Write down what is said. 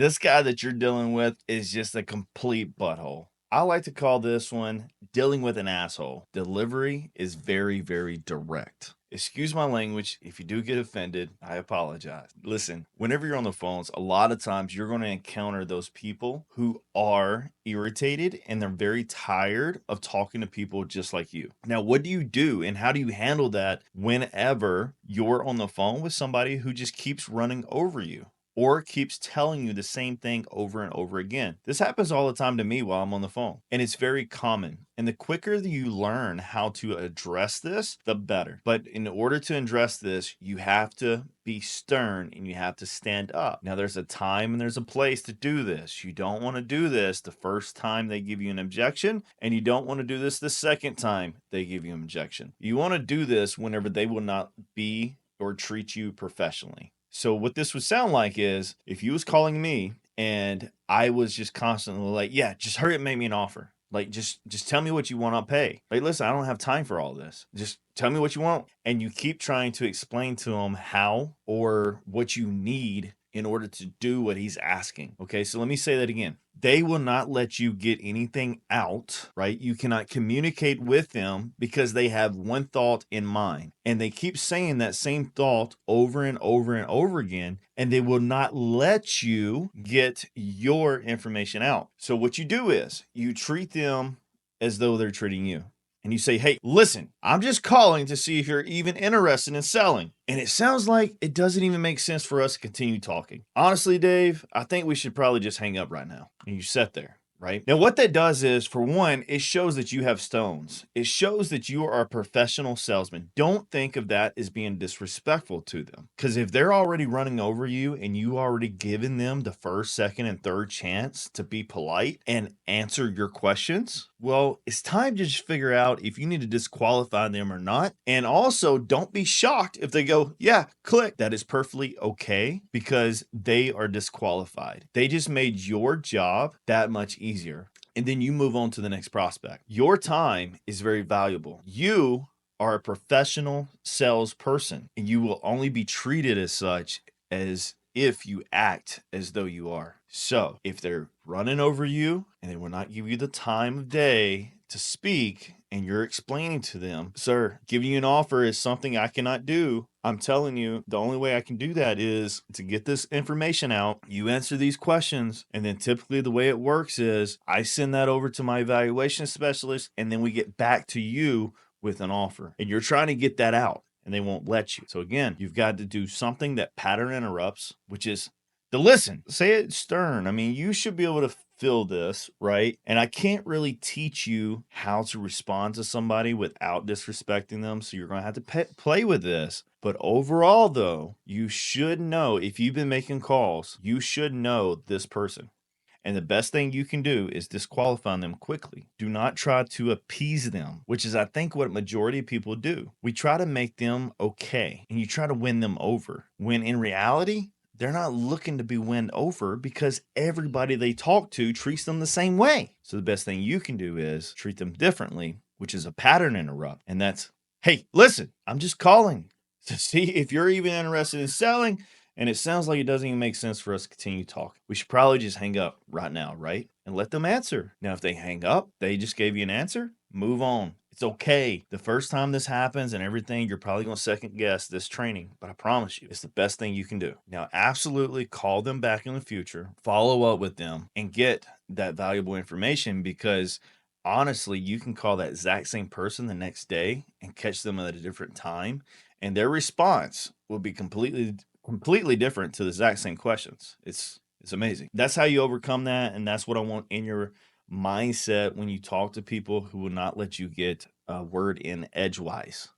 This guy that you're dealing with is just a complete butthole. I like to call this one dealing with an asshole. Delivery is very, very direct. Excuse my language. If you do get offended, I apologize. Listen, whenever you're on the phones, a lot of times you're going to encounter those people who are irritated and they're very tired of talking to people just like you. Now, what do you do and how do you handle that whenever you're on the phone with somebody who just keeps running over you? Or keeps telling you the same thing over and over again. This happens all the time to me while I'm on the phone, and it's very common. And the quicker that you learn how to address this, the better. But in order to address this, you have to be stern and you have to stand up. Now, there's a time and there's a place to do this. You don't want to do this the first time they give you an objection, and you don't want to do this the second time they give you an objection. You want to do this whenever they will not be or treat you professionally. So what this would sound like is if you was calling me and I was just constantly like, yeah, just hurry up, make me an offer. Like, just tell me what you want, I'll pay. Like, listen, I don't have time for all this. Just tell me what you want. And you keep trying to explain to them how or what you need in order to do what he's asking. Okay, so let me say that again. They will not let you get anything out, right? You cannot communicate with them because they have one thought in mind. And they keep saying that same thought over and over and over again. And they will not let you get your information out. So what you do is you treat them as though they're treating you. And you say, hey, listen, I'm just calling to see if you're even interested in selling. And it sounds like it doesn't even make sense for us to continue talking. Honestly, Dave, I think we should probably just hang up right now. And you sit there. Right? Now, what that does is, for one, it shows that you have stones. It shows that you are a professional salesman. Don't think of that as being disrespectful to them. Because if they're already running over you and you already given them the first, second, and third chance to be polite and answer your questions, well, it's time to just figure out if you need to disqualify them or not. And also, don't be shocked if they go, yeah, click. That is perfectly okay because they are disqualified. They just made your job that much easier. And then you move on to the next prospect. Your time is very valuable. You are a professional salesperson, and you will only be treated as such as if you act as though you are. So if they're running over you and they will not give you the time of day to speak and you're explaining to them, sir, giving you an offer is something I cannot do. I'm telling you, the only way I can do that is to get this information out. You answer these questions, and then typically the way it works is I send that over to my evaluation specialist, and then we get back to you with an offer. And you're trying to get that out, and they won't let you. So again, you've got to do something that pattern interrupts, which is to listen. Say it stern. I mean, you should be able to feel this, right? And I can't really teach you how to respond to somebody without disrespecting them. So you're going to have to play with this. But overall, though, you should know if you've been making calls, you should know this person. And the best thing you can do is disqualify them quickly. Do not try to appease them, which is, I think, what a majority of people do. We try to make them okay, and you try to win them over, when in reality, they're not looking to be won over because everybody they talk to treats them the same way. So the best thing you can do is treat them differently, which is a pattern interrupt. And that's, hey, listen, I'm just calling to see if you're even interested in selling. And it sounds like it doesn't even make sense for us to continue talking. We should probably just hang up right now, right? And let them answer. Now, if they hang up, they just gave you an answer, move on. It's okay. The first time this happens and everything, you're probably going to second guess this training, but I promise you, it's the best thing you can do. Now, absolutely call them back in the future, follow up with them, and get that valuable information, because honestly, you can call that exact same person the next day and catch them at a different time, and their response will be completely different to the exact same questions. It's amazing. That's how you overcome that, and that's what I want in your mindset when you talk to people who will not let you get a word in edgewise.